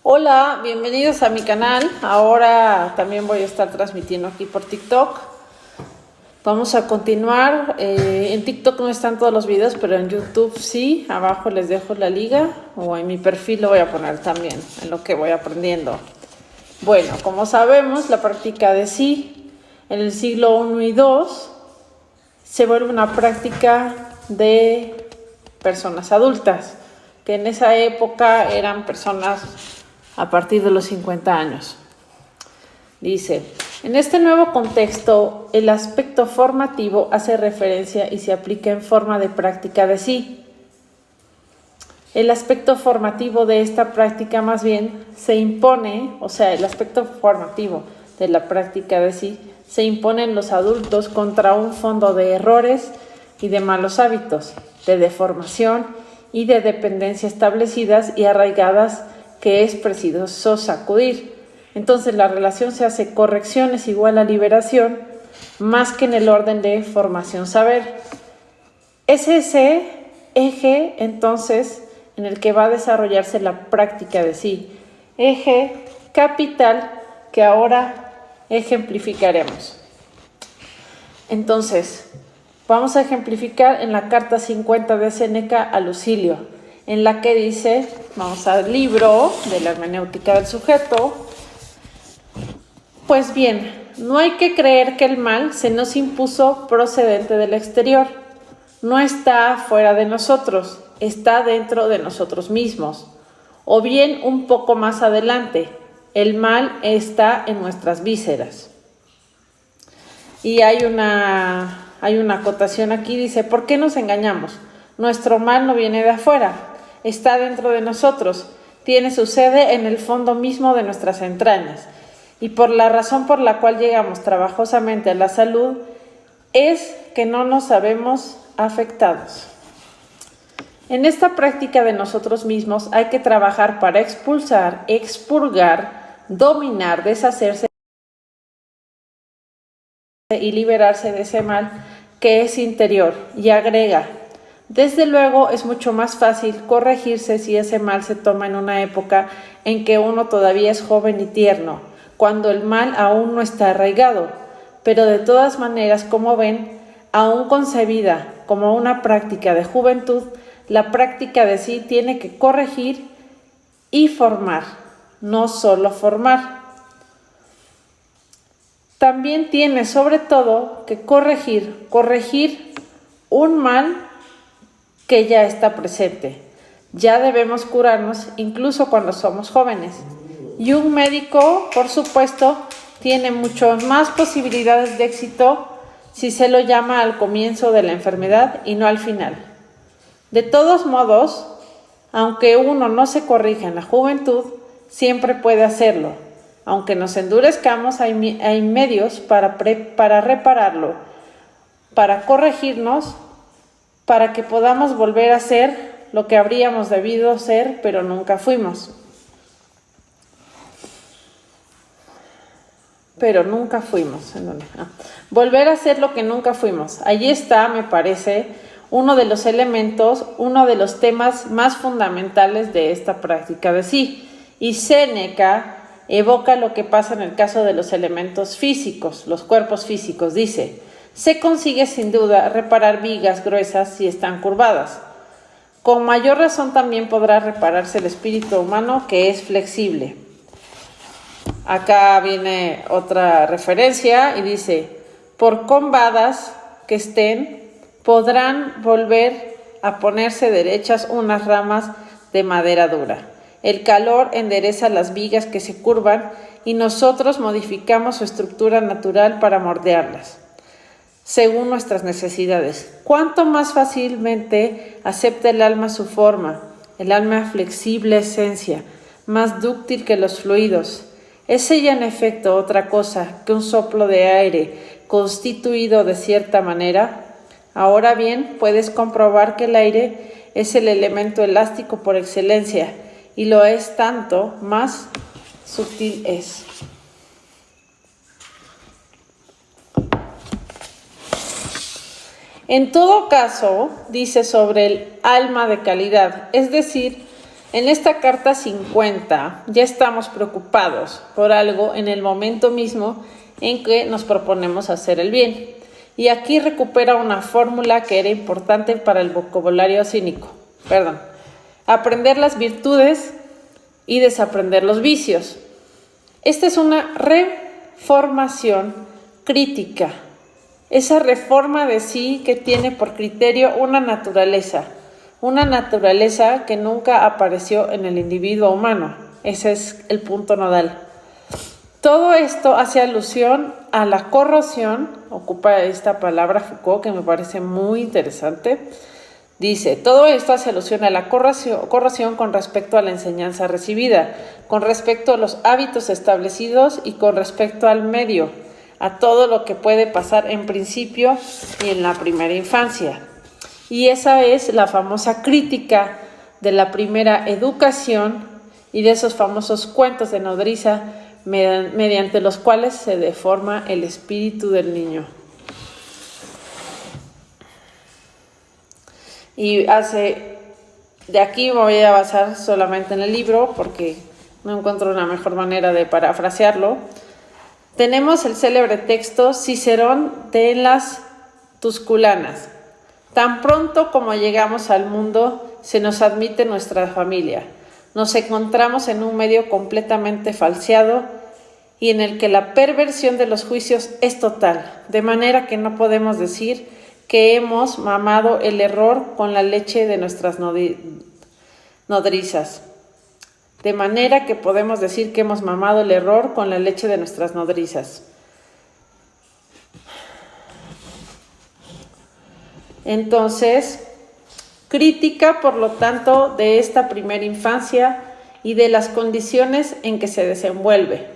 Hola, bienvenidos a mi canal. Ahora también voy a estar transmitiendo aquí por TikTok. Vamos a continuar. En TikTok no están todos los videos, pero en YouTube sí. Abajo les dejo la liga o en mi perfil lo voy a poner también, en lo que voy aprendiendo. Bueno, como sabemos, la práctica de sí en el siglo I y II se vuelve una práctica de personas adultas, que en esa época eran personas a partir de los 50 años. Dice, en este nuevo contexto, el aspecto formativo hace referencia y se aplica en forma de práctica de sí. El aspecto formativo de esta práctica más bien se impone, o sea, el aspecto formativo de la práctica de sí se impone en los adultos contra un fondo de errores y de malos hábitos, de deformación y de dependencia establecidas y arraigadas que es preciso sacudir. Entonces la relación se hace corrección es igual a liberación, más que en el orden de formación-saber. Es ese eje, entonces, en el que va a desarrollarse la práctica de sí. Eje capital que ahora ejemplificaremos. Entonces, vamos a ejemplificar en la carta 50 de Séneca a Lucilio, en la que dice, vamos al libro de la hermenéutica del sujeto. Pues bien, no hay que creer que el mal se nos impuso procedente del exterior. No está fuera de nosotros, está dentro de nosotros mismos. O bien un poco más adelante, el mal está en nuestras vísceras. Y hay una acotación aquí, dice, ¿por qué nos engañamos? Nuestro mal no viene de afuera, está dentro de nosotros, tiene su sede en el fondo mismo de nuestras entrañas. Y por la razón por la cual llegamos trabajosamente a la salud es que no nos sabemos afectados. En esta práctica de nosotros mismos hay que trabajar para expulsar, expurgar, dominar, deshacerse y liberarse de ese mal que es interior. Y agrega, desde luego es mucho más fácil corregirse si ese mal se toma en una época en que uno todavía es joven y tierno, cuando el mal aún no está arraigado, pero de todas maneras, como ven, aún concebida como una práctica de juventud, la práctica de sí tiene que corregir y formar, no solo formar. También tiene sobre todo que corregir un mal que ya está presente. Ya debemos curarnos incluso cuando somos jóvenes. Y un médico, por supuesto, tiene muchas más posibilidades de éxito si se lo llama al comienzo de la enfermedad y no al final. De todos modos, aunque uno no se corrija en la juventud, siempre puede hacerlo. Aunque nos endurezcamos, hay medios para repararlo, para corregirnos, para que podamos volver a ser lo que habríamos debido ser, pero nunca fuimos. Volver a ser lo que nunca fuimos. Allí está, me parece, uno de los elementos, uno de los temas más fundamentales de esta práctica de sí. Y Séneca evoca lo que pasa en el caso de los elementos físicos, los cuerpos físicos. Dice, se consigue sin duda reparar vigas gruesas si están curvadas. Con mayor razón también podrá repararse el espíritu humano, que es flexible. Acá viene otra referencia y dice, por combadas que estén, podrán volver a ponerse derechas unas ramas de madera dura. El calor endereza las vigas que se curvan y nosotros modificamos su estructura natural para moldearlas, según nuestras necesidades. Cuanto más fácilmente acepta el alma su forma, el alma flexible esencia, más dúctil que los fluidos. ¿Es ella en efecto otra cosa que un soplo de aire constituido de cierta manera? Ahora bien, puedes comprobar que el aire es el elemento elástico por excelencia, y lo es tanto más sutil es. En todo caso, dice sobre el alma de calidad, es decir, En esta carta 50 ya estamos preocupados por algo en el momento mismo en que nos proponemos hacer el bien. Y aquí recupera una fórmula que era importante para el vocabulario cínico. Aprender las virtudes y desaprender los vicios. Esta es una reformación crítica. Esa reforma de sí que tiene por criterio una naturaleza que nunca apareció en el individuo humano. Ese es el punto nodal. Todo esto hace alusión a la corrosión, ocupa esta palabra Foucault que me parece muy interesante. Dice, todo esto hace alusión a la corrosión con respecto a la enseñanza recibida, con respecto a los hábitos establecidos y con respecto al medio, a todo lo que puede pasar en principio y en la primera infancia. Y esa es la famosa crítica de la primera educación y de esos famosos cuentos de nodriza mediante los cuales se deforma el espíritu del niño. Y de aquí me voy a basar solamente en el libro porque no encuentro una mejor manera de parafrasearlo. Tenemos el célebre texto Cicerón de las Tusculanas. Tan pronto como llegamos al mundo, se nos admite nuestra familia. Nos encontramos en un medio completamente falseado y en el que la perversión de los juicios es total, de manera que no podemos decir que hemos mamado el error con la leche de nuestras nodrizas. De manera que podemos decir que hemos mamado el error con la leche de nuestras nodrizas. Entonces, crítica, por lo tanto, de esta primera infancia y de las condiciones en que se desenvuelve.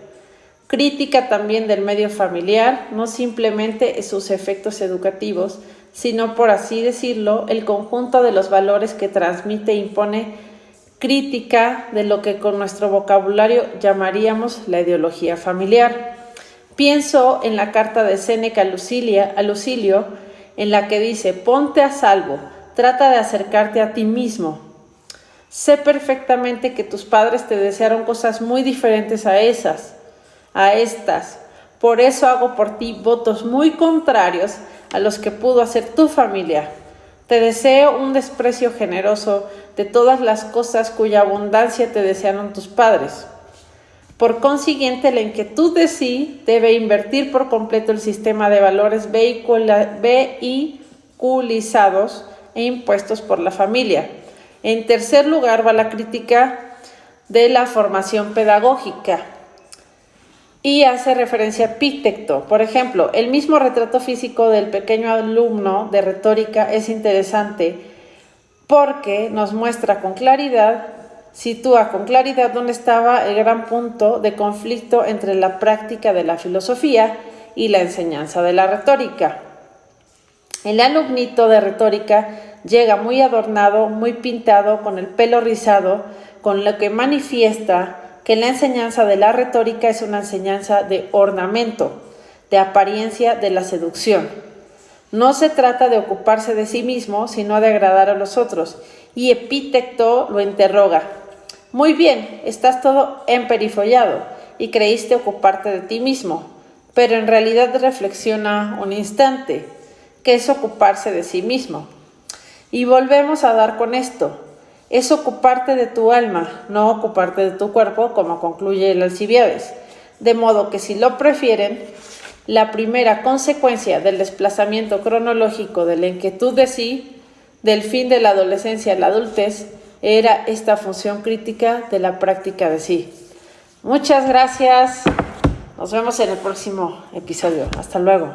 Crítica también del medio familiar, no simplemente sus efectos educativos, sino, por así decirlo, el conjunto de los valores que transmite e impone. Crítica de lo que con nuestro vocabulario llamaríamos la ideología familiar. Pienso en la carta de Séneca a Lucilio, en la que dice, ponte a salvo, trata de acercarte a ti mismo. Sé perfectamente que tus padres te desearon cosas muy diferentes a estas. Por eso hago por ti votos muy contrarios a los que pudo hacer tu familia. Te deseo un desprecio generoso de todas las cosas cuya abundancia te desearon tus padres. Por consiguiente, la inquietud de sí debe invertir por completo el sistema de valores vehiculizados e impuestos por la familia. En tercer lugar va la crítica de la formación pedagógica y hace referencia a Epicteto. Por ejemplo, el mismo retrato físico del pequeño alumno de retórica es interesante porque nos muestra con claridad, sitúa con claridad dónde estaba el gran punto de conflicto entre la práctica de la filosofía y la enseñanza de la retórica. El alumnito de retórica llega muy adornado, muy pintado, con el pelo rizado, con lo que manifiesta que la enseñanza de la retórica es una enseñanza de ornamento, de apariencia de la seducción. No se trata de ocuparse de sí mismo, sino de agradar a los otros. Y Epicteto lo interroga. Muy bien, estás todo emperifollado y creíste ocuparte de ti mismo, pero en realidad reflexiona un instante, ¿qué es ocuparse de sí mismo? Y volvemos a dar con esto. Es ocuparte de tu alma, no ocuparte de tu cuerpo, como concluye el Alcibiades. De modo que si lo prefieren, la primera consecuencia del desplazamiento cronológico de la inquietud de sí, del fin de la adolescencia a la adultez, era esta función crítica de la práctica de sí. Muchas gracias. Nos vemos en el próximo episodio. Hasta luego.